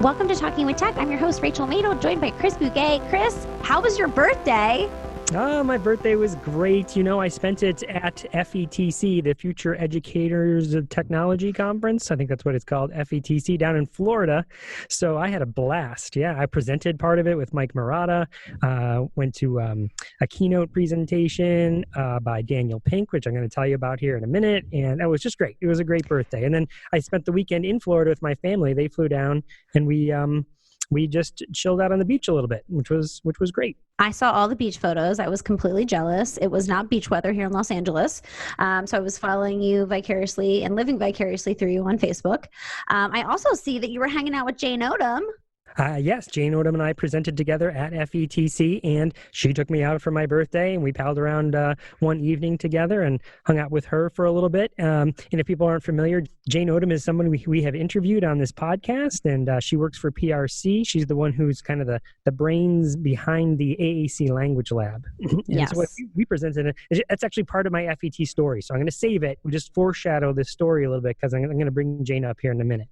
Welcome to Talking with Tech. I'm your host, Rachel Madel, joined by Chris Bouguet. Chris, how was your birthday? My birthday was great. I spent it at FETC, the Future Educators of Technology Conference. I think that's what it's called, FETC, down in Florida. So I had a blast. Yeah, I presented part of it with Mike Murata. Went to a keynote presentation by Daniel Pink, which I'm going to tell you about here in a minute. And that was just great. It was a great birthday. And then I spent the weekend in Florida with my family. They flew down and we just chilled out on the beach a little bit, which was great. I saw all the beach photos. I was completely jealous. It was not beach weather here in Los Angeles. So I was following you vicariously and living vicariously through you on Facebook. I also see that you were hanging out with Jane Odom. Yes, Jane Odom and I presented together at FETC, and she took me out for my birthday, and we palled around one evening together and hung out with her for a little bit. And if people aren't familiar, Jane Odom is someone we have interviewed on this podcast, and she works for PRC. She's the one who's kind of the brains behind the AAC Language Lab. Yes. So we presented it. That's actually part of my FET story, so I'm going to save it. We just foreshadow this story a little bit because I'm going to bring Jane up here in a minute.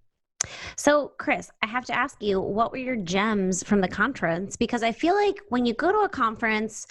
So, Chris, I have to ask you, what were your gems from the conference? Because I feel like when you go to a conference,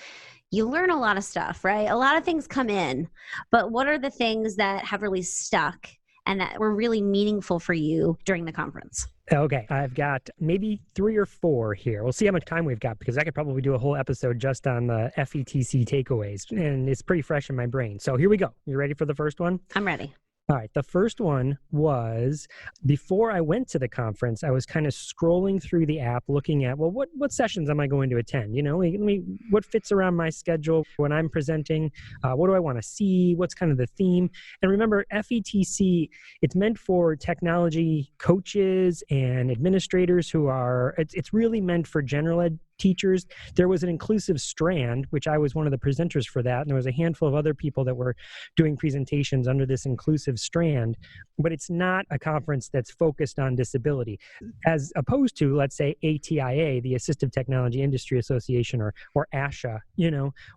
you learn a lot of stuff, right? A lot of things come in, but what are the things that have really stuck and that were really meaningful for you during the conference? Okay, I've got maybe 3 or 4 here. We'll see how much time we've got because I could probably do a whole episode just on the FETC takeaways, and it's pretty fresh in my brain. So here we go. You ready for the first one? I'm ready. All right. The first one was before I went to the conference, I was kind of scrolling through the app looking at, well, what sessions am I going to attend? What fits around my schedule when I'm presenting? What do I want to see? What's kind of the theme? And remember, FETC, it's meant for technology coaches and administrators it's really meant for general ed teachers. There was an inclusive strand, which I was one of the presenters for that, and there was a handful of other people that were doing presentations under this inclusive strand, but it's not a conference that's focused on disability, as opposed to, let's say, ATIA, the Assistive Technology Industry Association, or ASHA,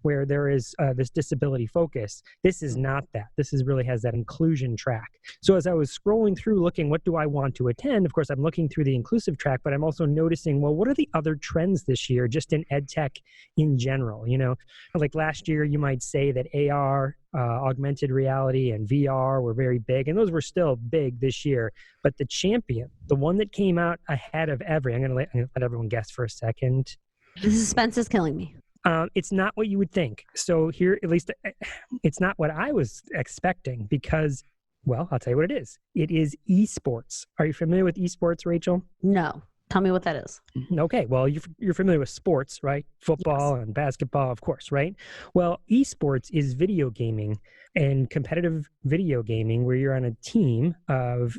where there is this disability focus. This is not that. This really has that inclusion track. So as I was scrolling through looking, what do I want to attend? Of course, I'm looking through the inclusive track, but I'm also noticing, well, what are the other trends this year, just in ed tech in general? Like last year, you might say that AR, augmented reality, and VR were very big, and those were still big this year. But the champion, the one that came out ahead of I'm going to let everyone guess for a second. The suspense is killing me. It's not what you would think. So here, at least, it's not what I was expecting because, well, I'll tell you what it is. It is eSports. Are you familiar with eSports, Rachel? No. Tell me what that is. Okay, well, you're familiar with sports, right? Football and basketball, of course, right? Well, eSports is video gaming and competitive video gaming where you're on a team of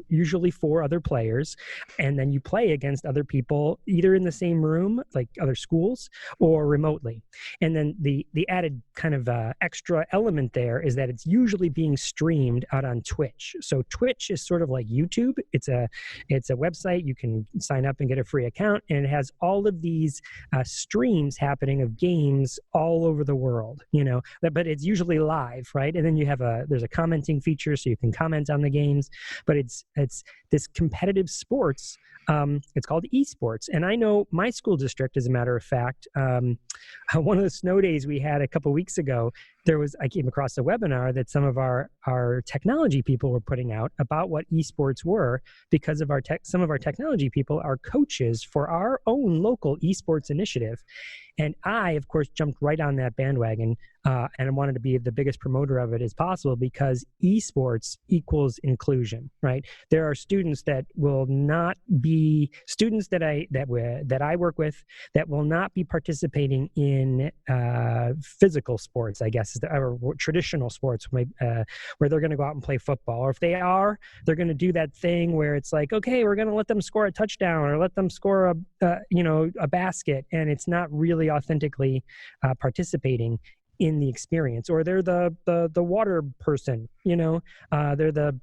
usually 4 other players, and then you play against other people either in the same room, like other schools, or remotely. And then the added kind of extra element there is that it's usually being streamed out on Twitch. So Twitch is sort of like YouTube. It's a website. You can sign up and get a free account, and it has all of these streams happening of games all over the world, but it's usually live, right? And then you have there's a commenting feature so you can comment on the games, but it's this competitive sports. It's called eSports. And I know my school district, as a matter of fact, one of the snow days we had a couple weeks ago, I came across a webinar that some of our technology people were putting out about what eSports were, because of some of our technology people are coaches for our own local eSports initiative. And I, of course, jumped right on that bandwagon and I wanted to be the biggest promoter of it as possible, because eSports equals inclusion, right? There are students that will not be students that I work with that will not be participating in physical sports, I guess, or traditional sports, where they're going to go out and play football. Or if they are, they're going to do that thing where it's like, okay, we're going to let them score a touchdown or let them score a basket, and it's not really authentically participating in the experience. Or they're the water person, they're the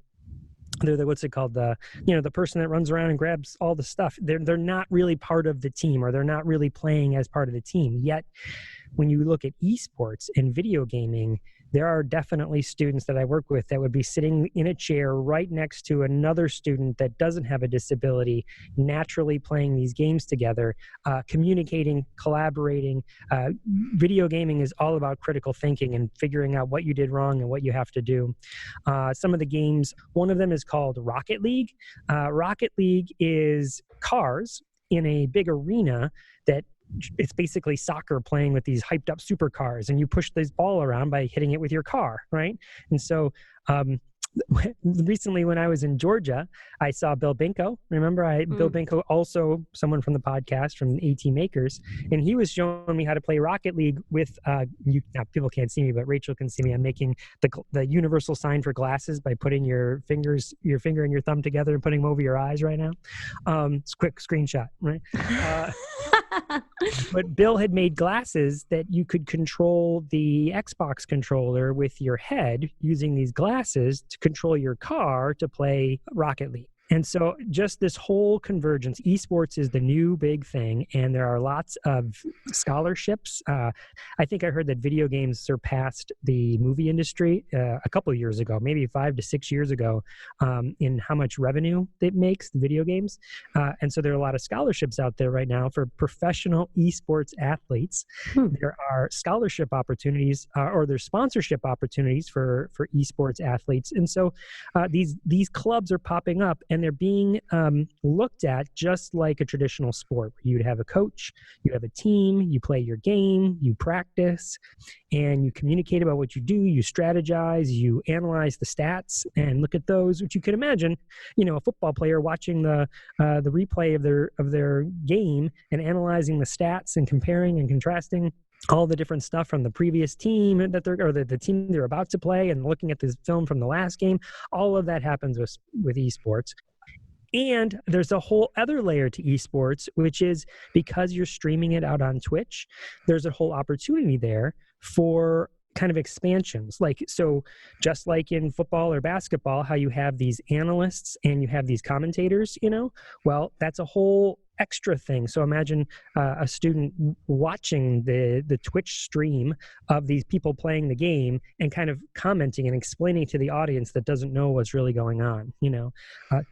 what's it called, the person that runs around and grabs all the stuff. They're not really part of the team, or they're not really playing as part of the team. Yet when you look at esports and video gaming, there are definitely students that I work with that would be sitting in a chair right next to another student that doesn't have a disability, naturally playing these games together, communicating, collaborating. Video gaming is all about critical thinking and figuring out what you did wrong and what you have to do. Some of the games, one of them is called Rocket League. Rocket League is cars in a big arena that it's basically soccer playing with these hyped up supercars, and you push this ball around by hitting it with your car, right? And so recently when I was in Georgia, I saw Bill Binko. Remember, Bill Binko, also someone from the podcast from AT Makers, and he was showing me how to play Rocket League with, now people can't see me, but Rachel can see me. I'm making the universal sign for glasses by putting your finger and your thumb together and putting them over your eyes right now. It's a quick screenshot, right? But Bill had made glasses that you could control the Xbox controller with your head using these glasses to control your car to play Rocket League. And so just this whole convergence, esports is the new big thing, and there are lots of scholarships. I think I heard that video games surpassed the movie industry a couple of years ago, maybe 5 to 6 years ago, in how much revenue it makes, the video games. And so there are a lot of scholarships out there right now for professional esports athletes. There are scholarship opportunities, or there's sponsorship opportunities for esports athletes. And so these clubs are popping up, and they're being looked at just like a traditional sport. You'd have a coach, you have a team, you play your game, you practice, and you communicate about what you do, you strategize, you analyze the stats and look at those, which you can imagine, a football player watching the replay of their game and analyzing the stats and comparing and contrasting all the different stuff from the previous team the team they're about to play, and looking at this film from the last game. All of that happens with esports. And there's a whole other layer to esports, which is because you're streaming it out on Twitch, there's a whole opportunity there for kind of expansions. So just like in football or basketball, how you have these analysts and you have these commentators, well, that's a whole extra thing. So imagine a student watching the Twitch stream of these people playing the game and kind of commenting and explaining to the audience that doesn't know what's really going on,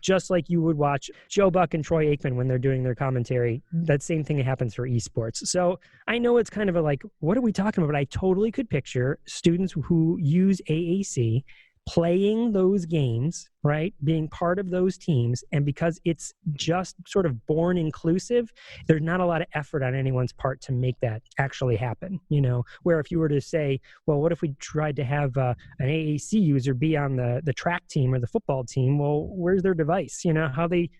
just like you would watch Joe Buck and Troy Aikman when they're doing their commentary. That same thing happens for esports. So I know it's kind of what are we talking about? But I totally could picture students who use AAC playing those games, right? Being part of those teams. And because it's just sort of born inclusive, there's not a lot of effort on anyone's part to make that actually happen, where if you were to say, well, what if we tried to have an AAC user be on the track team or the football team? Well, where's their device? What are they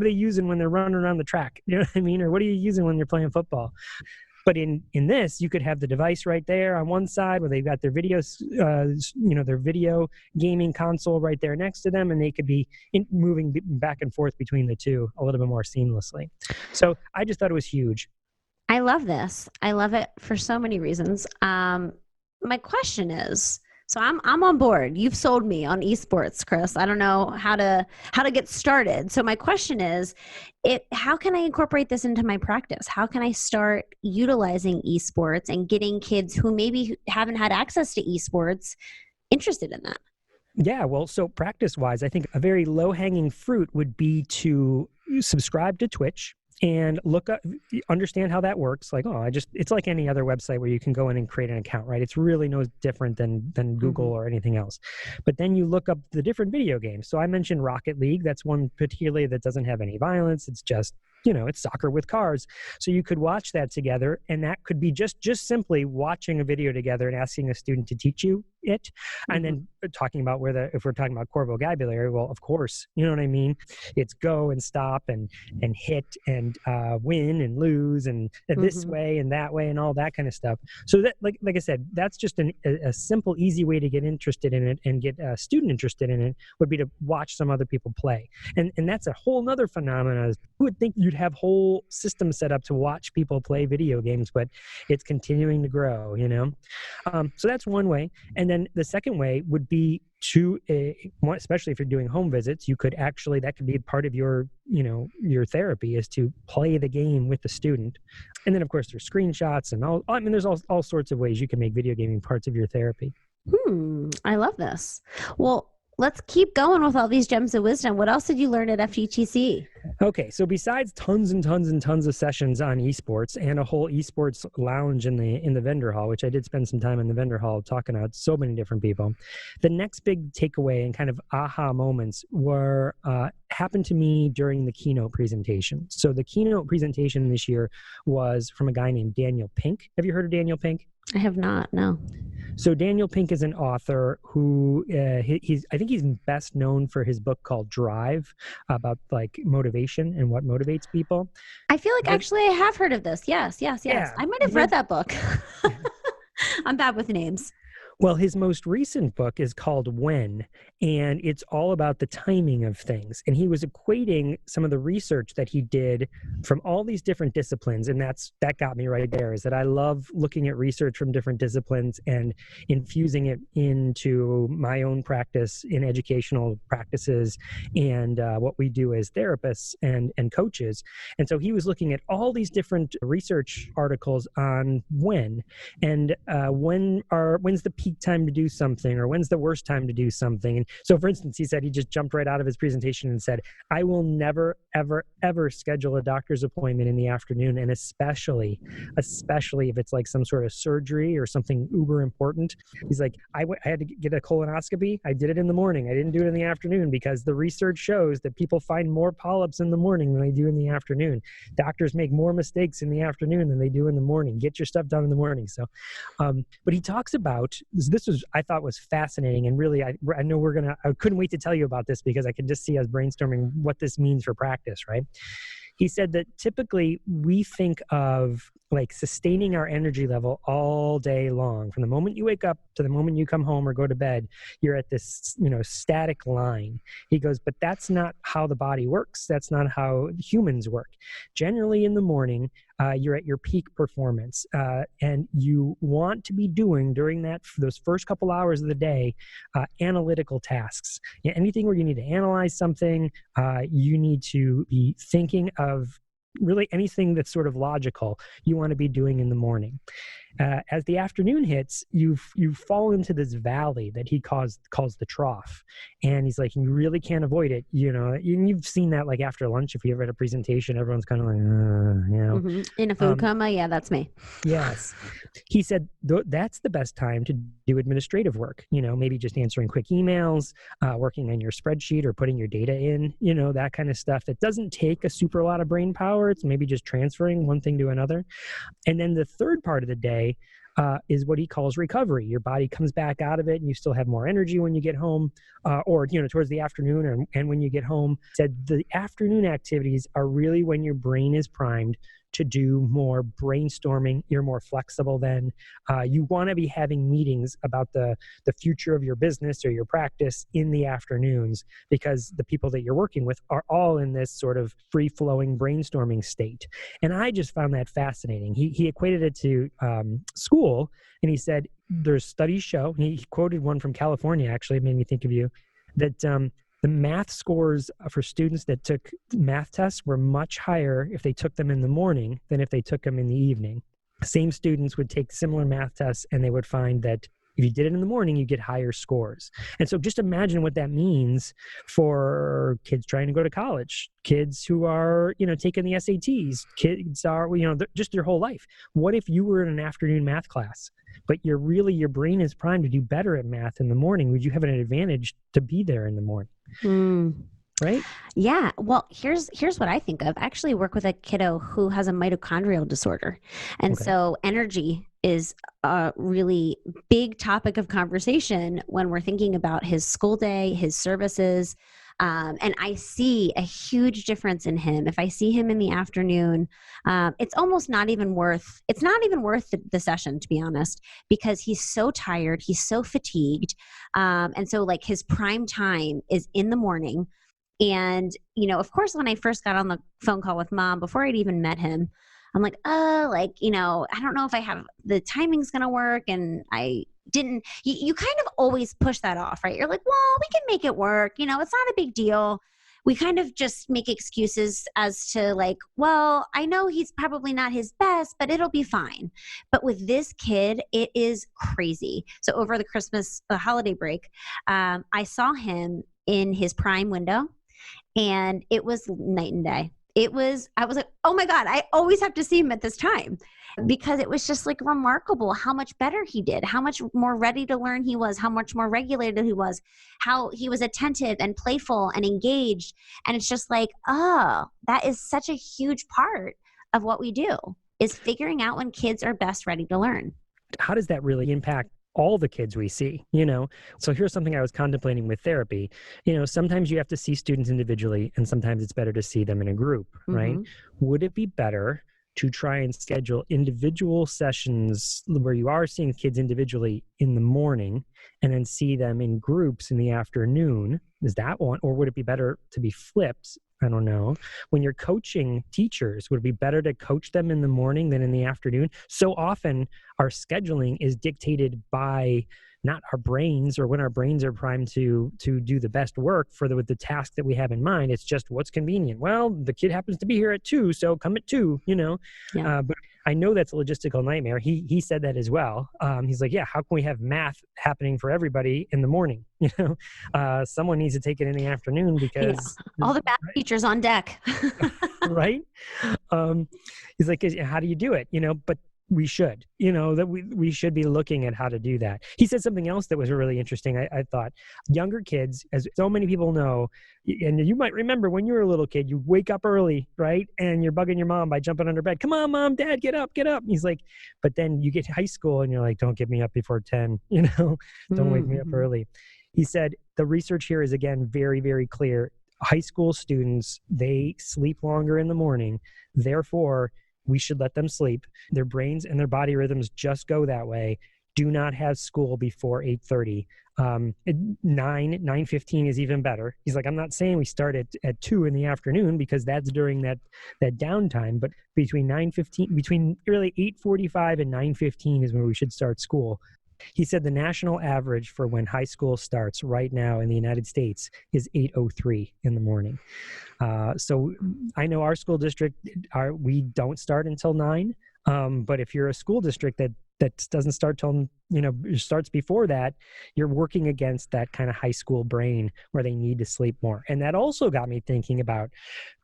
using when they're running around the track? You know what I mean? Or what are you using when you're playing football? But in this, you could have the device right there on one side where they've got their videos, their video gaming console right there next to them, and they could be moving back and forth between the two a little bit more seamlessly. So I just thought it was huge. I love this. I love it for so many reasons. My question is, so I'm on board. You've sold me on esports, Chris. I don't know how to get started. So my question is, how can I incorporate this into my practice? How can I start utilizing esports and getting kids who maybe haven't had access to esports interested in that? Yeah, well, so practice-wise, I think a very low-hanging fruit would be to subscribe to Twitch and understand how that works. It's like any other website where you can go in and create an account, right? It's really no different than Google or anything else. But then you look up the different video games. So I mentioned Rocket League. That's one particularly that doesn't have any violence. It's just, it's soccer with cars. So you could watch that together, and that could be just simply watching a video together and asking a student to teach you it. And then talking about if we're talking about core vocabulary, well, of course, you know what I mean? It's go and stop and hit and win and lose and this way and that way and all that kind of stuff. So that, like I said, that's just a simple, easy way to get interested in it and get a student interested in it would be to watch some other people play. And that's a whole nother phenomenon. Who would think you'd have whole systems set up to watch people play video games, but it's continuing to grow, So that's one way. And And then the second way would be to, especially if you're doing home visits, you could actually, that could be part of your, your therapy, is to play the game with the student. And then of course there's screenshots and there's all sorts of ways you can make video gaming parts of your therapy. I love this. Well, let's keep going with all these gems of wisdom. What else did you learn at FETC? Okay, so besides tons and tons and tons of sessions on esports and a whole esports lounge in the vendor hall, which I did spend some time in the vendor hall talking to so many different people, the next big takeaway and kind of aha moments were happened to me during the keynote presentation. So the keynote presentation this year was from a guy named Daniel Pink. Have you heard of Daniel Pink? I have not, no. So Daniel Pink is an author who I think he's best known for his book called Drive, about like motivation and what motivates people. I feel like actually I have heard of this. Yes. Yeah, I might have read that book. I'm bad with names. Well, his most recent book is called When, and it's all about the timing of things. And he was equating some of the research that he did from all these different disciplines. And that got me right there, is that I love looking at research from different disciplines and infusing it into my own practice in educational practices and what we do as therapists and coaches. And so he was looking at all these different research articles on when, and when's the peak time to do something, or when's the worst time to do something. And so, for instance, he said he just jumped right out of his presentation and said, I will never, ever, ever schedule a doctor's appointment in the afternoon, and especially if it's like some sort of surgery or something uber important. He's like, I had to get a colonoscopy. I did it in the morning. I didn't do it in the afternoon because the research shows that people find more polyps in the morning than they do in the afternoon. Doctors make more mistakes in the afternoon than they do in the morning. Get your stuff done in the morning. So, but he talks about this was, I thought, was fascinating, and really, I know I couldn't wait to tell you about this because I could just see us brainstorming what this means for practice, right? He said that typically we think of like sustaining our energy level all day long. From the moment you wake up to the moment you come home or go to bed, you're at this, static line. He goes, but that's not how the body works. That's not how humans work. Generally in the morning, you're at your peak performance, and you want to be doing during those first couple hours of the day, analytical tasks. Anything where you need to analyze something, you need to be thinking of really anything that's sort of logical, you want to be doing in the morning. As the afternoon hits, you fall into this valley that he calls the trough, and he's like, you really can't avoid it. And you've seen that like after lunch, if you ever had a presentation, everyone's kind of like, in a food coma. Yeah, that's me. Yes, he said that's the best time to do administrative work. Maybe just answering quick emails, working on your spreadsheet, or putting your data in. That kind of stuff that doesn't take a super lot of brain power. It's maybe just transferring one thing to another. And then the third part of the day is what he calls recovery. Your body comes back out of it and you still have more energy when you get home, or towards the afternoon and when you get home. Said the afternoon activities are really when your brain is primed to do more brainstorming. You're more flexible then. You want to be having meetings about the future of your business or your practice in the afternoons, because the people that you're working with are all in this sort of free-flowing brainstorming state. And I just found that fascinating. He equated it to school, and he said there's studies show, and he quoted one from California, actually, it made me think of you, that the math scores for students that took math tests were much higher if they took them in the morning than if they took them in the evening. Same students would take similar math tests, and they would find that if you did it in the morning, you get higher scores. And so just imagine what that means for kids trying to go to college, kids who are, taking the SATs, kids are, just their whole life. What if you were in an afternoon math class, but your brain is primed to do better at math in the morning? Would you have an advantage to be there in the morning? Right? Yeah. Well, here's what I think of. I actually work with a kiddo who has a mitochondrial disorder. And so energy is a really big topic of conversation when we're thinking about his school day, his services. And I see a huge difference in him. If I see him in the afternoon, it's almost not even worth the session, to be honest, because he's so tired. He's so fatigued. And so like his prime time is in the morning. And, of course, when I first got on the phone call with Mom, before I'd even met him, I'm like, I don't know if the timing's going to work. And I you kind of always push that off, right? You're like, well, we can make it work. It's not a big deal. We kind of just make excuses as to like, well, I know he's probably not his best, but it'll be fine. But with this kid, it is crazy. So over the Christmas holiday break, I saw him in his prime window, and it was night and day. I was like, oh my God, I always have to see him at this time, because it was just like remarkable how much better he did, how much more ready to learn he was, how much more regulated he was, how he was attentive and playful and engaged. And it's just like, oh, that is such a huge part of what we do, is figuring out when kids are best ready to learn. How does that really impact all the kids we see? So here's something I was contemplating with therapy. Sometimes you have to see students individually, and sometimes it's better to see them in a group, right? Would it be better to try and schedule individual sessions where you are seeing kids individually in the morning and then see them in groups in the afternoon? Is that one? Or would it be better to be flipped? I don't know. When you're coaching teachers, would it be better to coach them in the morning than in the afternoon? So often our scheduling is dictated by not our brains, or when our brains are primed to do the best work with the task that we have in mind. It's just what's convenient. Well, the kid happens to be here at 2, so come at 2, Yeah. But I know that's a logistical nightmare. He said that as well. He's like, yeah, how can we have math happening for everybody in the morning? Someone needs to take it in the afternoon, because all the math teachers on deck. Right? He's like, how do you do it? But we should, that we should be looking at how to do that. He said something else that was really interesting. I thought younger kids, as so many people know, and you might remember when you were a little kid, you wake up early, right? And you're bugging your mom by jumping under bed. Come on, Mom, Dad, get up. He's like, but then you get to high school and you're like, don't get me up before 10, don't wake me up early. He said the research here is, again, very, very clear. High school students, they sleep longer in the morning. Therefore, we should let them sleep. Their brains and their body rhythms just go that way. Do not have school before 8:30. 9:15 is even better. He's like, I'm not saying we start at 2 in the afternoon, because that's during that downtime, but between really 8:45 and 9:15 is when we should start school. He said the national average for when high school starts right now in the United States is 8:03 in the morning. So I know our school district, we don't start until 9. But if you're a school district that doesn't start till, starts before that, you're working against that kind of high school brain where they need to sleep more. And that also got me thinking about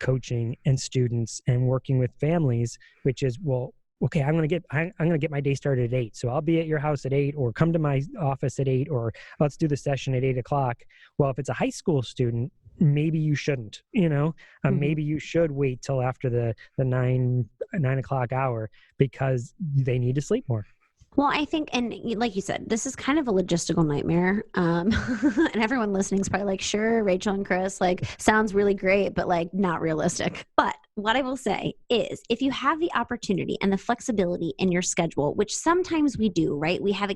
coaching and students and working with families, which is, well, okay, I'm gonna get my day started at 8. So I'll be at your house at 8, or come to my office at 8, or let's do the session at 8 o'clock. Well, if it's a high school student, maybe you shouldn't, maybe you should wait till after the 9 o'clock hour, because they need to sleep more. Well, I think, and like you said, this is kind of a logistical nightmare. And everyone listening is probably like, sure, Rachel and Chris, like, sounds really great, but like not realistic. But what I will say is, if you have the opportunity and the flexibility in your schedule, which sometimes we do, right? We have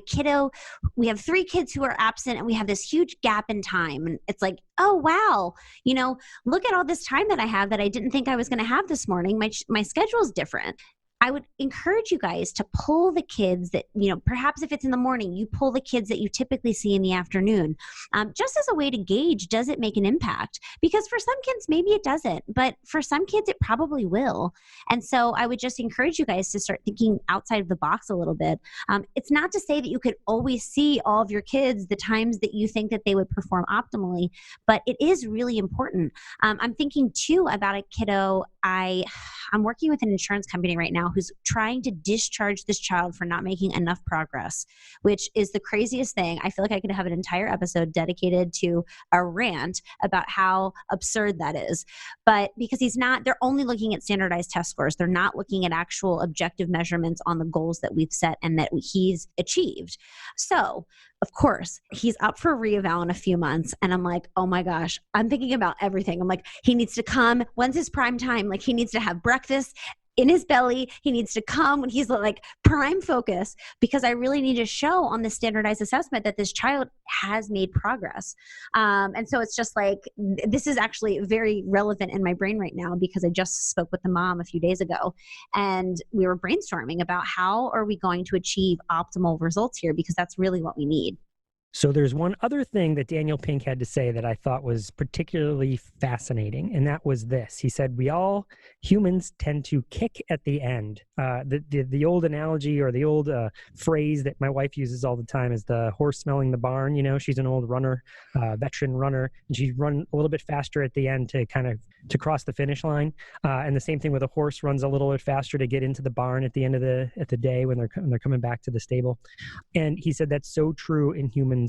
we have 3 kids who are absent, and we have this huge gap in time. And it's like, oh, wow, look at all this time that I have that I didn't think I was going to have this morning. My schedule is different. I would encourage you guys to pull the kids that, perhaps if it's in the morning, you pull the kids that you typically see in the afternoon, just as a way to gauge, does it make an impact? Because for some kids, maybe it doesn't, but for some kids, it probably will. And so I would just encourage you guys to start thinking outside of the box a little bit. It's not to say that you could always see all of your kids the times that you think that they would perform optimally, but it is really important. I'm thinking too about a kiddo. I'm working with an insurance company right now who's trying to discharge this child for not making enough progress, which is the craziest thing. I feel like I could have an entire episode dedicated to a rant about how absurd that is. But because they're only looking at standardized test scores. They're not looking at actual objective measurements on the goals that we've set and that he's achieved. So, of course, he's up for re-eval in a few months. And I'm like, oh my gosh, I'm thinking about everything. I'm like, he needs to come. When's his prime time? Like, he needs to have breakfast in his belly. He needs to come when he's like prime focus, because I really need to show on the standardized assessment that this child has made progress. And so it's just like, this is actually very relevant in my brain right now, because I just spoke with the mom a few days ago, and we were brainstorming about how are we going to achieve optimal results here, because that's really what we need. So there's one other thing that Daniel Pink had to say that I thought was particularly fascinating, and that was this. He said, humans tend to kick at the end. The old analogy, or the old phrase that my wife uses all the time, is the horse smelling the barn. You know, she's an old runner, veteran runner, and she's run a little bit faster at the end to cross the finish line. And the same thing with a horse, runs a little bit faster to get into the barn at the end of the day when they're coming back to the stable. And he said that's so true in humans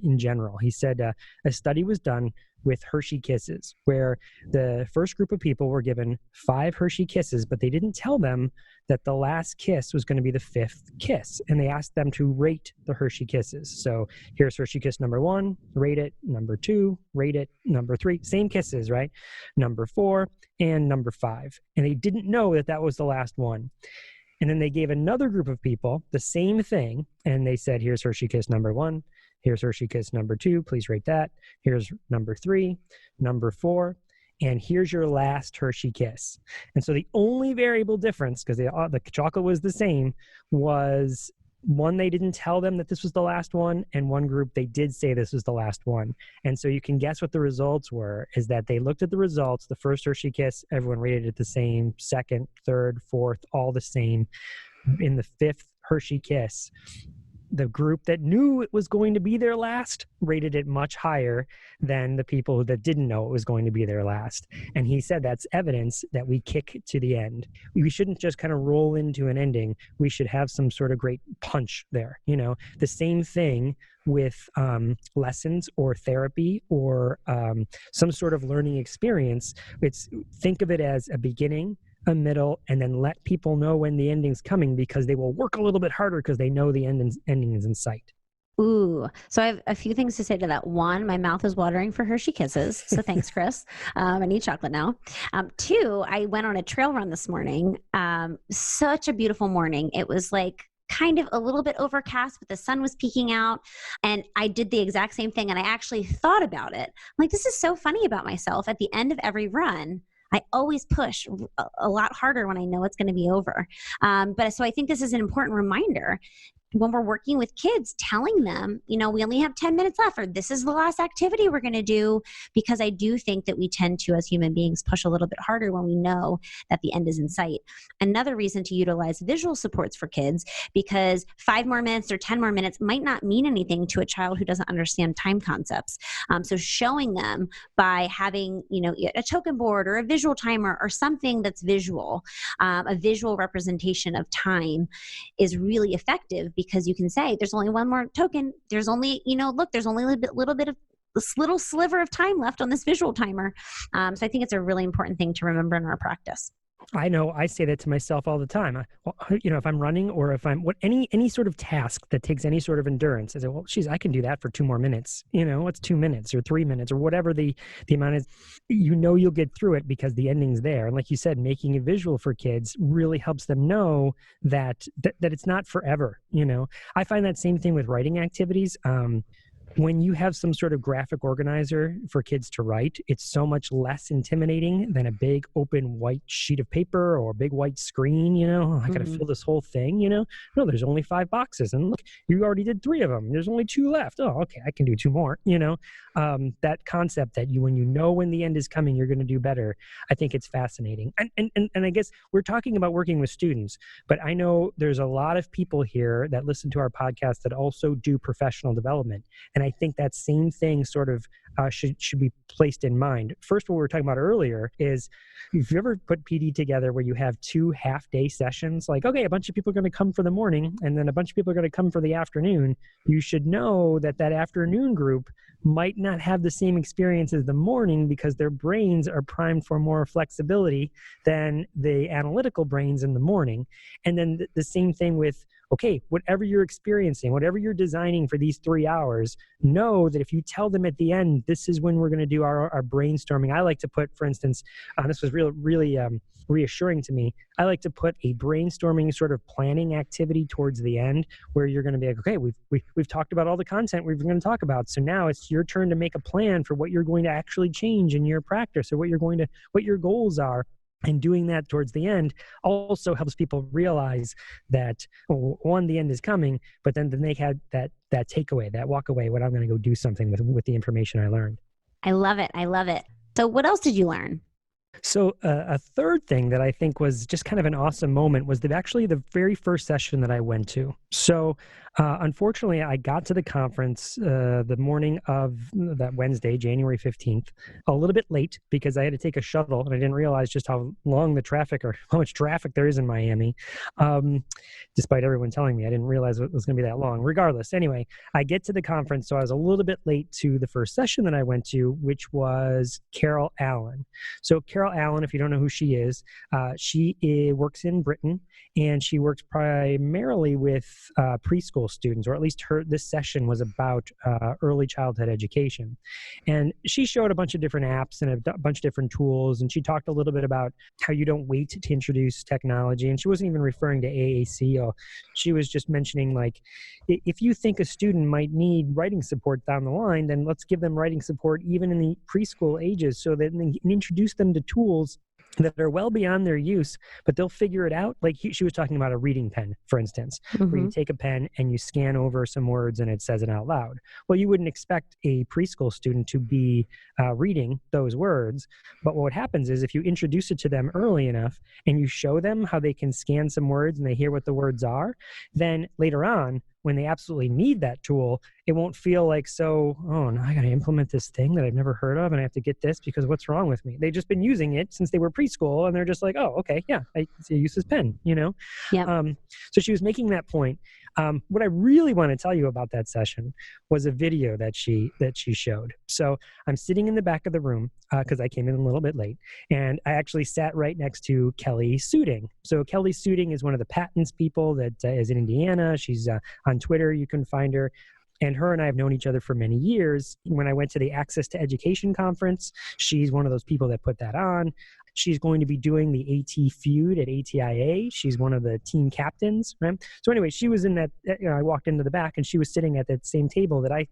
in general. He said a study was done with Hershey Kisses, where the first group of people were given 5 Hershey Kisses, but they didn't tell them that the last kiss was going to be the 5th kiss. And they asked them to rate the Hershey Kisses. So here's Hershey Kiss number 1, rate it. Number 2, rate it. Number 3, same kisses, right? Number 4 and number 5. And they didn't know that that was the last one. And then they gave another group of people the same thing, and they said, here's Hershey Kiss number 1, here's Hershey Kiss number 2, please rate that. Here's number 3, number 4, and here's your last Hershey Kiss. And so the only variable difference, because the chocolate was the same, was one, they didn't tell them that this was the last one, and one group, they did say this was the last one. And so you can guess what the results were, is that they looked at the results. The first Hershey Kiss, everyone rated it the same. Second, third, fourth, all the same. In the 5th Hershey Kiss, the group that knew it was going to be their last rated it much higher than the people that didn't know it was going to be their last. And he said that's evidence that we kick to the end. We shouldn't just kind of roll into an ending. We should have some sort of great punch there. You know, the same thing with lessons or therapy or some sort of learning experience. Think of it as a beginning, a middle, and then let people know when the ending's coming, because they will work a little bit harder because they know the ending is in sight. Ooh, so I have a few things to say to that. One, my mouth is watering for Hershey Kisses, so thanks, Chris. I need chocolate now. 2, I went on a trail run this morning. Such a beautiful morning. It was like kind of a little bit overcast, but the sun was peeking out, and I did the exact same thing, and I actually thought about it. I'm like, this is so funny about myself. At the end of every run, I always push a lot harder when I know it's going to be over. But so I think this is an important reminder when we're working with kids, telling them, you know, we only have 10 minutes left, or this is the last activity we're going to do, because I do think that we tend to, as human beings, push a little bit harder when we know that the end is in sight. Another reason to utilize visual supports for kids, because 5 more minutes or 10 more minutes might not mean anything to a child who doesn't understand time concepts. So showing them by having, you know, a token board or a visual timer or something that's visual, a visual representation of time is really effective, because you can say, there's only one more token. There's only, you know, look, there's only a little bit of this little sliver of time left on this visual timer. So I think it's a really important thing to remember in our practice. I know I say that to myself all the time. You know, if I'm running or if I'm any sort of task that takes any sort of endurance, I say, well, geez, I can do that for 2 more minutes. You know, what's 2 minutes or 3 minutes or whatever the amount is. You know, you'll get through it because the ending's there. And like you said, making it visual for kids really helps them know that it's not forever. You know, I find that same thing with writing activities. When you have some sort of graphic organizer for kids to write, it's so much less intimidating than a big open white sheet of paper or a big white screen. You know, I got to fill this whole thing, you know. No, there's only 5 boxes, and look, you already did 3 of them. There's only 2 left. Oh, okay, I can do 2 more, you know. That concept that when you know when the end is coming, you're going to do better. I think it's fascinating. And I guess we're talking about working with students, but I know there's a lot of people here that listen to our podcast that also do professional development. And I think that same thing sort of should be placed in mind. First, what we were talking about earlier is, if you ever put PD together where you have 2 half-day sessions, like, okay, a bunch of people are going to come for the morning and then a bunch of people are going to come for the afternoon, you should know that afternoon group might not have the same experience as the morning, because their brains are primed for more flexibility than the analytical brains in the morning. And then the same thing with, okay, whatever you're experiencing, whatever you're designing for these 3 hours, know that if you tell them at the end, this is when we're going to do our brainstorming. I like to put, for instance, this was really reassuring to me. I like to put a brainstorming sort of planning activity towards the end, where you're going to be like, okay, we've talked about all the content we're going to talk about. So now it's your turn to make a plan for what you're going to actually change in your practice, or what your goals are. And doing that towards the end also helps people realize that, one, the end is coming, but then they had that takeaway, that walk away, what I'm going to go do something with the information I learned. I love it. I love it. So what else did you learn? So a third thing that I think was just kind of an awesome moment was actually the very first session that I went to. So unfortunately, I got to the conference the morning of that Wednesday, January 15th, a little bit late because I had to take a shuttle, and I didn't realize just how long the traffic, or how much traffic there is in Miami. Despite everyone telling me, I didn't realize it was going to be that long. Regardless, anyway, I get to the conference, so I was a little bit late to the first session that I went to, which was Carol Allen. So Carol Allen, if you don't know who she works in Britain, and she works primarily with preschool students, or at least this session was about early childhood education. And she showed a bunch of different apps and a bunch of different tools, and she talked a little bit about how you don't wait to introduce technology. And she wasn't even referring to AAC, or she was just mentioning, like, if you think a student might need writing support down the line, then let's give them writing support even in the preschool ages, so that they can introduce them to tools that are well beyond their use, but they'll figure it out. Like she was talking about a reading pen, for instance, where you take a pen and you scan over some words and it says it out loud. Well, you wouldn't expect a preschool student to be reading those words, but what happens is if you introduce it to them early enough and you show them how they can scan some words and they hear what the words are, then later on, when they absolutely need that tool, it won't feel like, oh, now I got to implement this thing that I've never heard of, and I have to get this because what's wrong with me? They've just been using it since they were preschool, and they're just like, oh, okay, yeah, I use this pen, Yeah. So she was making that point. What I really want to tell you about that session was a video that she showed. So I'm sitting in the back of the room because I came in a little bit late, and I actually sat right next to Kelly Suding. So Kelly Suding is one of the patents people that is in Indiana. She's on Twitter. You can find her. And her and I have known each other for many years. When I went to the Access to Education conference, she's one of those people that put that on. She's going to be doing the AT Feud at ATIA. She's one of the team captains, right? So anyway, she was in that, I walked into the back and she was sitting at that same table that I,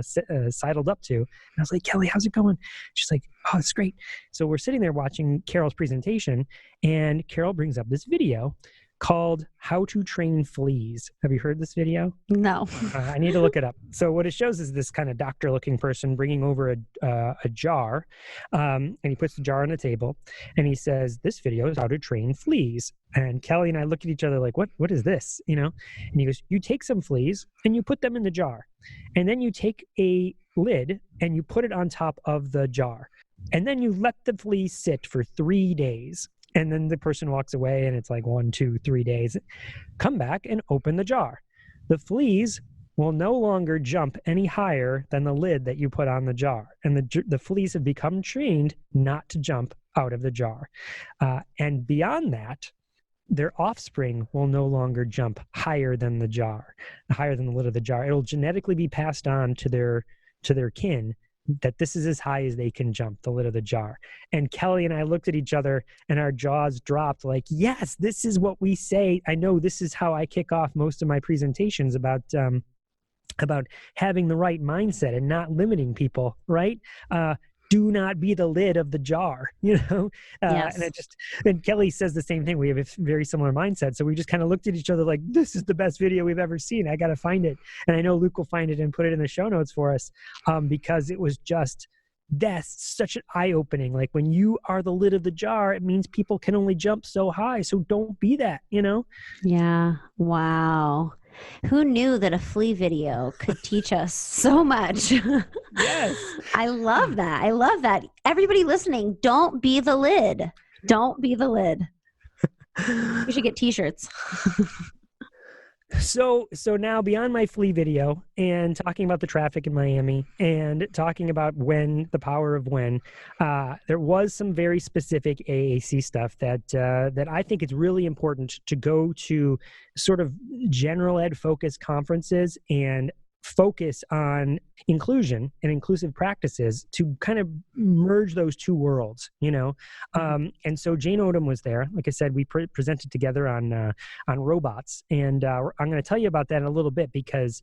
sidled up to. And I was like, Kelly, how's it going? She's like, oh, it's great. So we're sitting there watching Carol's presentation, and Carol brings up this video called How to Train Fleas. Have you heard this video? No. I need to look it up. So what it shows is this kind of doctor-looking person bringing over a jar, and he puts the jar on the table, and he says, this video is how to train fleas. And Kelly and I look at each other like, what is this? And he goes, you take some fleas and you put them in the jar, and then you take a lid and you put it on top of the jar, and then you let the fleas sit for 3 days. And then the person walks away, and it's like 1, 2, 3 days. Come back and open the jar. The fleas will no longer jump any higher than the lid that you put on the jar. And the fleas have become trained not to jump out of the jar. And beyond that, their offspring will no longer jump higher than the jar, higher than the lid of the jar. It'll genetically be passed on to their kin, that this is as high as they can jump, the lid of the jar. And Kelly and I looked at each other and our jaws dropped, like, yes, this is what we say. I know this is how I kick off most of my presentations about having the right mindset and not limiting people, right? Do not be the lid of the jar, Yes. And Kelly says the same thing. We have a very similar mindset. So we just kind of looked at each other like, this is the best video we've ever seen. I got to find it. And I know Luke will find it and put it in the show notes for us, because it was just, that's such an eye-opening. Like, when you are the lid of the jar, it means people can only jump so high. So don't be that, Yeah. Wow. Who knew that a flea video could teach us so much? Yes. I love that. I love that. Everybody listening, don't be the lid. Don't be the lid. We should get t-shirts. So now, beyond my flea video and talking about the traffic in Miami and talking about the power of when, there was some very specific AAC stuff that I think it's really important to go to sort of general ed focused conferences and focus on inclusion and inclusive practices to kind of merge those two worlds, and so Jane Odom was there. Like I said, we presented together on robots, and I'm going to tell you about that in a little bit, because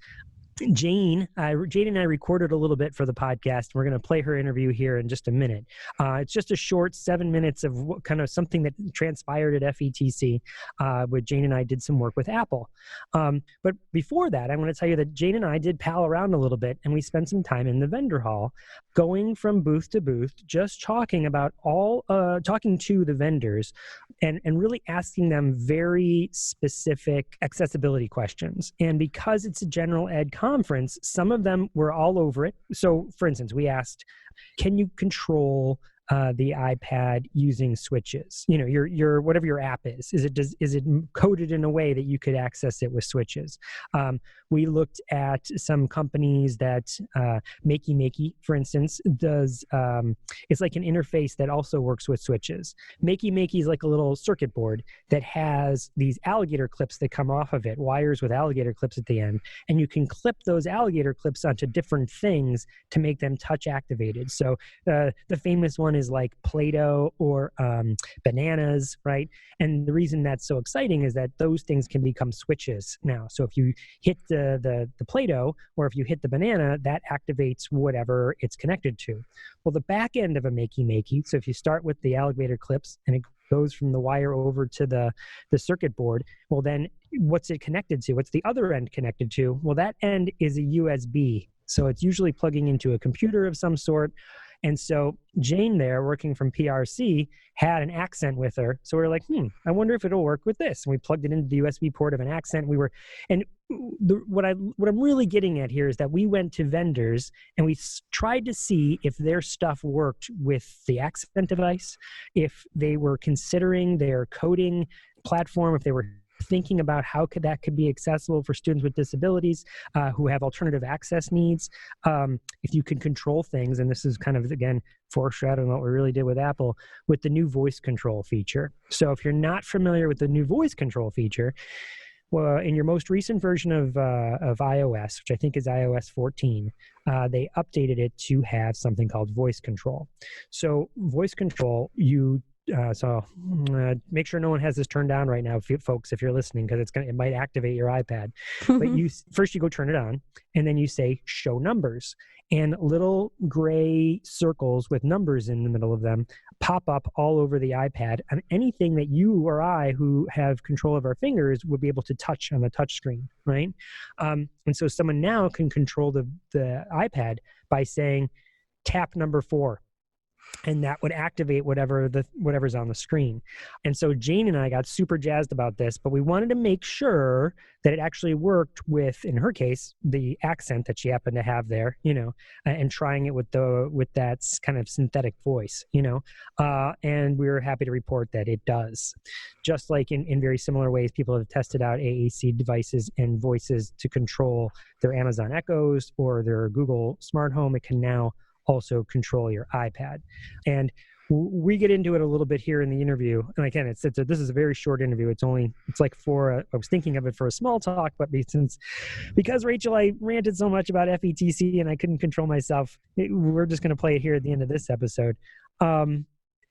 Jane and I recorded a little bit for the podcast. We're going to play her interview here in just a minute. It's just a short 7 minutes of kind of something that transpired at FETC, where Jane and I did some work with Apple. But before that, I want to tell you that Jane and I did pal around a little bit, and we spent some time in the vendor hall, going from booth to booth, just talking to the vendors and really asking them very specific accessibility questions. And because it's a general ed conference, some of them were all over it. So, for instance, we asked, can you control the iPad using switches? Your whatever your app is it coded in a way that you could access it with switches? We looked at some companies that Makey, for instance, does. It's like an interface that also works with switches. Makey is like a little circuit board that has these alligator clips that come off of it, wires with alligator clips at the end, and you can clip those alligator clips onto different things to make them touch activated. So the famous one is like Play-Doh or bananas, right? And the reason that's so exciting is that those things can become switches now. So if you hit the Play-Doh, or if you hit the banana, that activates whatever it's connected to. Well, the back end of a Makey, so if you start with the alligator clips and it goes from the wire over to the circuit board, well, then what's it connected to? What's the other end connected to? Well, that end is a USB. So it's usually plugging into a computer of some sort. And so Jane there, working from PRC, had an accent with her. So we were like, I wonder if it'll work with this. And we plugged it into the USB port of an accent. What I'm really getting at here is that we went to vendors and we tried to see if their stuff worked with the accent device, if they were considering their coding platform, if they were thinking about how that could be accessible for students with disabilities who have alternative access needs. If you can control things, and this is kind of, again, foreshadowing what we really did with Apple with the new voice control feature. So if you're not familiar with the new voice control feature, well, in your most recent version of iOS, which I think is iOS 14, they updated it to have something called voice control. So voice control, make sure no one has this turned down right now, folks, if you're listening, because it might activate your iPad. But first you go turn it on, and then you say show numbers, and little gray circles with numbers in the middle of them pop up all over the iPad, and anything that you or I who have control of our fingers would be able to touch on the touch screen, right? And so someone now can control the iPad by saying tap number 4. And that would activate whatever's on the screen. And so Jane and I got super jazzed about this, but we wanted to make sure that it actually worked with, in her case, the accent that she happened to have there, and trying it with that kind of synthetic voice, and we were happy to report that it does. Just like in very similar ways, people have tested out AAC devices and voices to control their Amazon Echoes or their Google Smart Home. It can now also control your iPad. And we get into it a little bit here in the interview. And again, this is a very short interview. It's like I was thinking of it for a small talk, but because Rachel, I ranted so much about FETC and I couldn't control myself, we're just going to play it here at the end of this episode.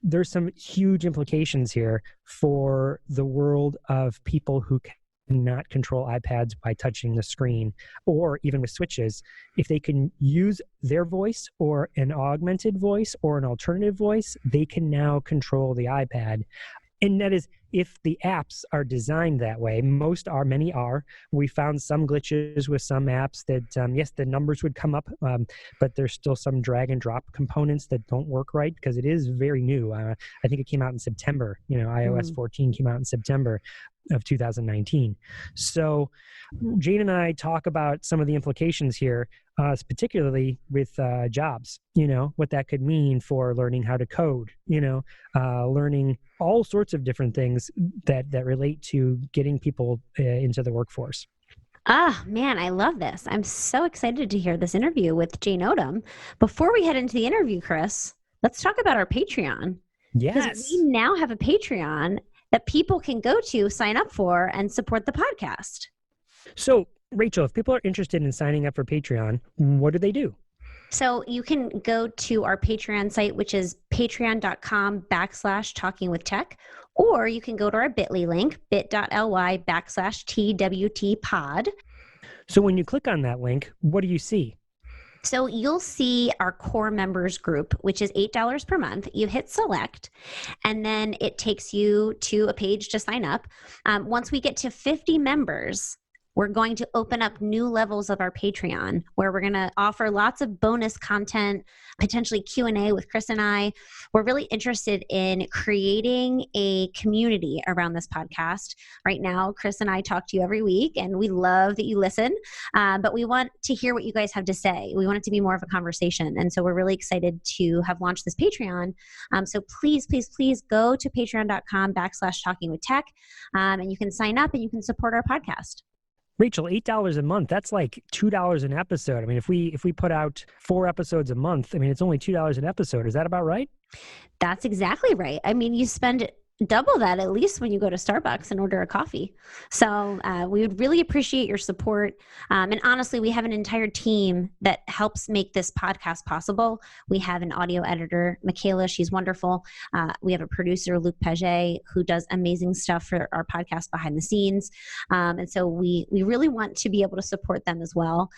There's some huge implications here for the world of people who cannot control iPads by touching the screen, or even with switches. If they can use their voice or an augmented voice or an alternative voice, they can now control the iPad. And that is if the apps are designed that way. Many are. We found some glitches with some apps that, yes, the numbers would come up, but there's still some drag and drop components that don't work right because it is very new. I think it came out in September. iOS 14 came out in September of 2019. So Jane and I talk about some of the implications here, particularly with jobs, what that could mean for learning how to code, learning all sorts of different things that relate to getting people into the workforce. Man, I love this. I'm so excited to hear this interview with Jane Odom. Before we head into the interview, Chris, let's talk about our Patreon. Yes. Because we now have a Patreon that people can go to, sign up for, and support the podcast. So Rachel, if people are interested in signing up for Patreon, what do they do? So you can go to our Patreon site, which is patreon.com/talkingwithtech, or you can go to our bit.ly link, bit.ly/TWTpod. So when you click on that link, what do you see? So you'll see our core members group, which is $8 per month. You hit select, and then it takes you to a page to sign up. Once we get to 50 members, we're going to open up new levels of our Patreon where we're going to offer lots of bonus content, potentially Q&A with Chris and I. We're really interested in creating a community around this podcast. Right now, Chris and I talk to you every week, and we love that you listen, but we want to hear what you guys have to say. We want it to be more of a conversation, and so we're really excited to have launched this Patreon. So please, please, please go to patreon.com/talkingwithtech, and you can sign up and you can support our podcast. Rachel, $8 a month, that's like $2 an episode. I mean, if we put out 4 episodes a month, I mean, it's only $2 an episode. Is that about right? That's exactly right. I mean, you spend double that at least when you go to Starbucks and order a coffee. So we would really appreciate your support. And honestly, we have an entire team that helps make this podcast possible. We have an audio editor, Michaela. She's wonderful. We have a producer, Luke Paget, who does amazing stuff for our podcast behind the scenes. And so we really want to be able to support them as well.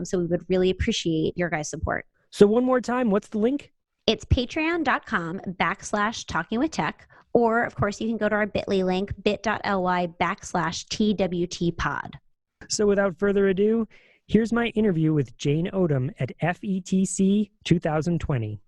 So we would really appreciate your guys' support. So one more time, what's the link? It's patreon.com/talkingwithtech. Or, of course, you can go to our bit.ly link, bit.ly/TWTpod. So without further ado, here's my interview with Jane Odom at FETC 2020.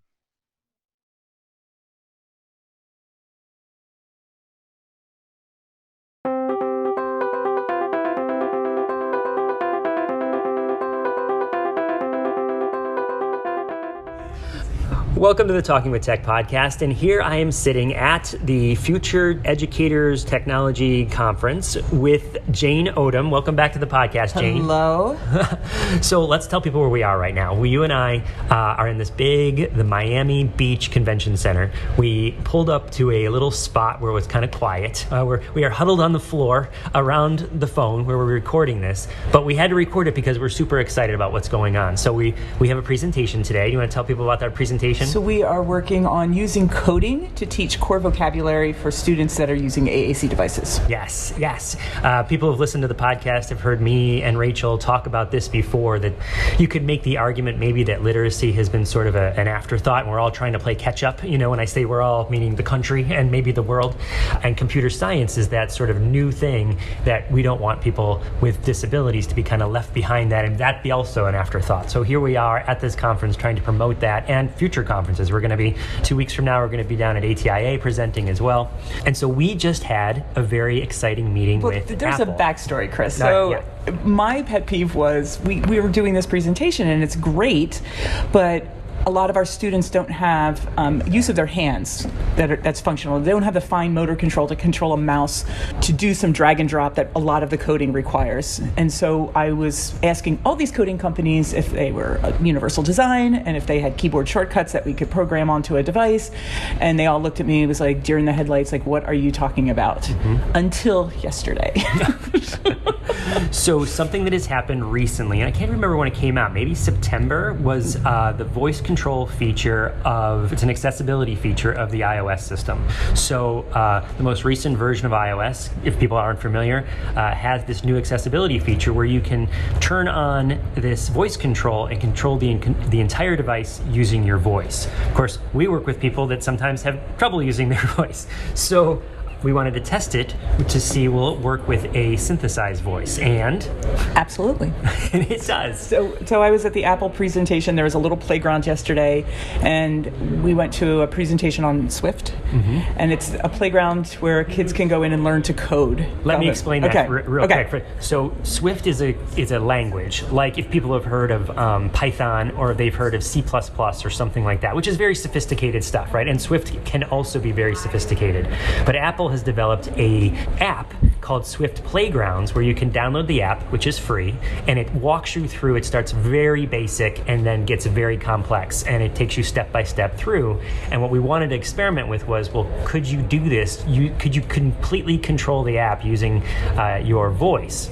Welcome to the Talking with Tech podcast, and here I am sitting at the Future Educators Technology Conference with Jane Odom. Welcome back to the podcast, Jane. Hello. So let's tell people where we are right now. You and I are in the Miami Beach Convention Center. We pulled up to a little spot where it was kind of quiet. We are huddled on the floor around the phone where we're recording this, but we had to record it because we're super excited about what's going on. So we have a presentation today. Do you want to tell people about that presentation? So we are working on using coding to teach core vocabulary for students that are using AAC devices. Yes. People who've listened to the podcast have heard me and Rachel talk about this before, that you could make the argument maybe that literacy has been sort of an afterthought, and we're all trying to play catch up. You know, when I say we're all, meaning the country and maybe the world. And computer science is that sort of new thing that we don't want people with disabilities to be kind of left behind that, and that be also an afterthought. So here we are at this conference trying to promote that, and future conferences. We're going to be 2 weeks from now, we're going to be down at ATIA presenting as well. And so we just had a very exciting meeting with there's Apple. A backstory, Chris. So my pet peeve was we were doing this presentation, and it's great, but a lot of our students don't have use of their hands that's functional. They don't have the fine motor control to control a mouse, to do some drag and drop that a lot of the coding requires. And so I was asking all these coding companies if they were universal design and if they had keyboard shortcuts that we could program onto a device. And they all looked at me and was like, deer in the headlights, like, what are you talking about? Until yesterday. So something that has happened recently, and I can't remember when it came out, maybe September, was the voice control feature it's an accessibility feature of the iOS system. So the most recent version of iOS, if people aren't familiar, has this new accessibility feature where you can turn on this voice control and control the entire device using your voice. Of course, we work with people that sometimes have trouble using their voice. So we wanted to test it to see will it work with a synthesized voice, and absolutely, it does. So I was at the Apple presentation. There was a little playground yesterday, and we went to a presentation on Swift, and it's a playground where kids can go in and learn to code. Let me explain that real quick. So Swift is a language, like if people have heard of Python or they've heard of C++ or something like that, which is very sophisticated stuff, right? And Swift can also be very sophisticated, but Apple has developed a app called Swift Playgrounds, where you can download the app, which is free, and it walks you through. It starts very basic and then gets very complex, and it takes you step by step through. And what we wanted to experiment with was, well, could you do this? Could you completely control the app using your voice?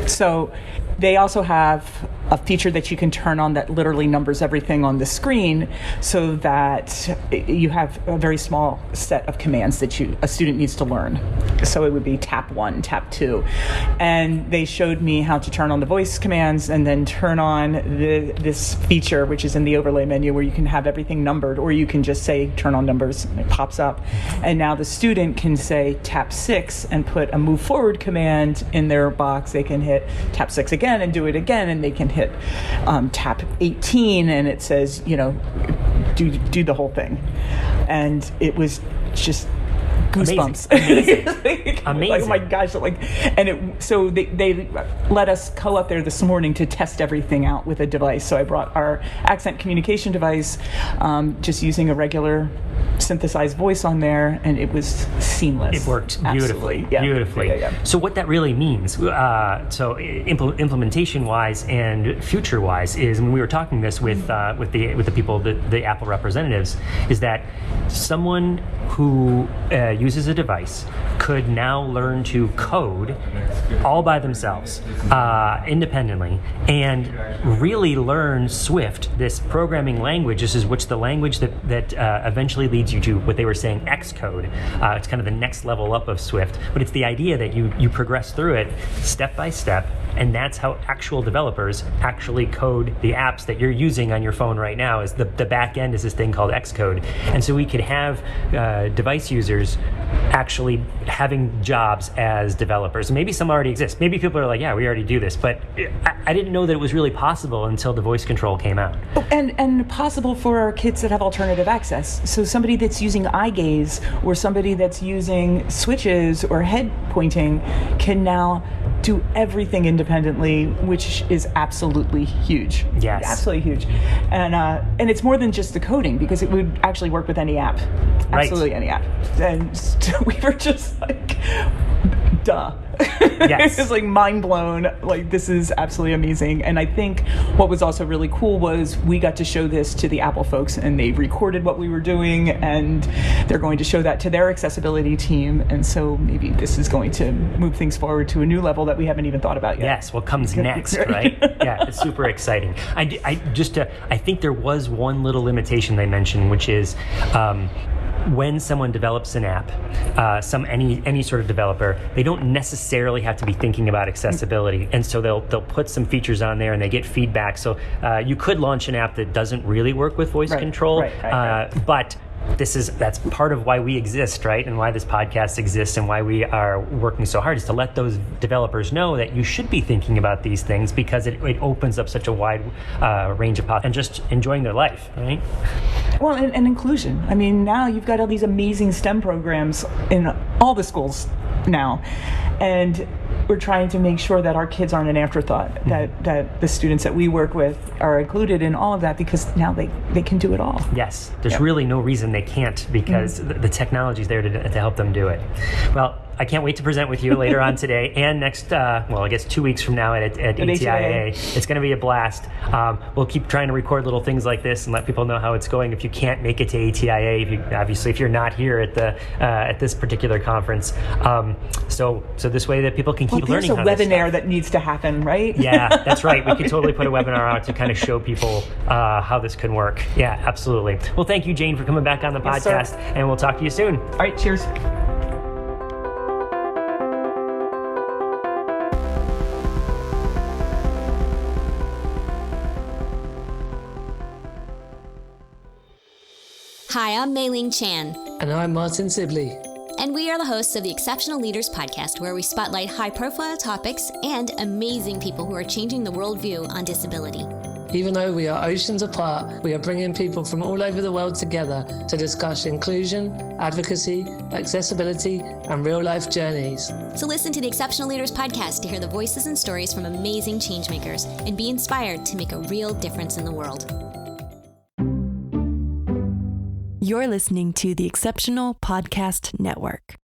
So they also have a feature that you can turn on that literally numbers everything on the screen, so that you have a very small set of commands that a student needs to learn. So it would be tap 1, tap 2. And they showed me how to turn on the voice commands and then turn on this feature, which is in the overlay menu, where you can have everything numbered, or you can just say turn on numbers and it pops up. And now the student can say tap 6 and put a move forward command in their box. They can hit tap 6 again and do it again, and they can hit tap 18 and it says, do the whole thing. And it was just goosebumps. Amazing. Amazing. Like, oh my gosh. So they let us go up there this morning to test everything out with a device. So I brought our accent communication device, just using a regular synthesized voice on there, and it was seamless. It worked beautifully. Yeah. Beautifully. Yeah. So what that really means, implementation-wise and future-wise, is when we were talking this with the people, the Apple representatives, is that someone who uses a device could now learn to code all by themselves, independently, and really learn Swift, this programming language. This is the language that eventually leads you to what they were saying Xcode. It's kind of the next level up of Swift, but it's the idea that you progress through it step by step, and that's how actual developers actually code the apps that you're using on your phone right now. Is the back end is this thing called Xcode, and so we could have device users actually having jobs as developers. And maybe some already exist. Maybe people are like, yeah, we already do this, but I didn't know that it was really possible until the voice control came out. Oh, and possible for our kids that have alternative access. So somebody that's using eye gaze, or somebody that's using switches or head pointing, can now do everything independently, which is absolutely huge. Yes. Absolutely huge. And it's more than just the coding, because it would actually work with any app. Absolutely any app. And we were just like, duh. Yes. It was like mind blown. Like, this is absolutely amazing. And I think what was also really cool was we got to show this to the Apple folks, and they recorded what we were doing, and they're going to show that to their accessibility team. And so maybe this is going to move things forward to a new level that we haven't even thought about yet. Yes, what comes next, right? Yeah, it's super exciting. I think there was one little limitation they mentioned, which is when someone develops an app, any sort of developer, they don't necessarily have to be thinking about accessibility, and so they'll put some features on there and they get feedback. So you could launch an app that doesn't really work with voice control, but that's part of why we exist, right? And why this podcast exists, and why we are working so hard, is to let those developers know that you should be thinking about these things, because it opens up such a wide range of possibilities, and just enjoying their life, right? Well, and inclusion. I mean, now you've got all these amazing STEM programs in all the schools now, and we're trying to make sure that our kids aren't an afterthought, that the students that we work with are included in all of that, because now they can do it all. Yes, there's really no reason they can't, because the technology's there to help them do it. Well, I can't wait to present with you later on today and next, I guess 2 weeks from now at ATIA. It's going to be a blast. We'll keep trying to record little things like this and let people know how it's going. If you can't make it to ATIA, if you're not here at this particular conference, so this way that people can keep learning how there's this a webinar stuff. That needs to happen, right? Yeah, that's right. We could totally put a webinar out to kind of show people how this can work. Yeah, absolutely. Well, thank you, Jane, for coming back on the podcast, and we'll talk to you soon. All right, cheers. Hi, I'm Mei-Ling Chan. And I'm Martin Sibley. And we are the hosts of the Exceptional Leaders Podcast, where we spotlight high-profile topics and amazing people who are changing the worldview on disability. Even though we are oceans apart, we are bringing people from all over the world together to discuss inclusion, advocacy, accessibility, and real-life journeys. So listen to the Exceptional Leaders Podcast to hear the voices and stories from amazing changemakers and be inspired to make a real difference in the world. You're listening to the Exceptional Podcast Network.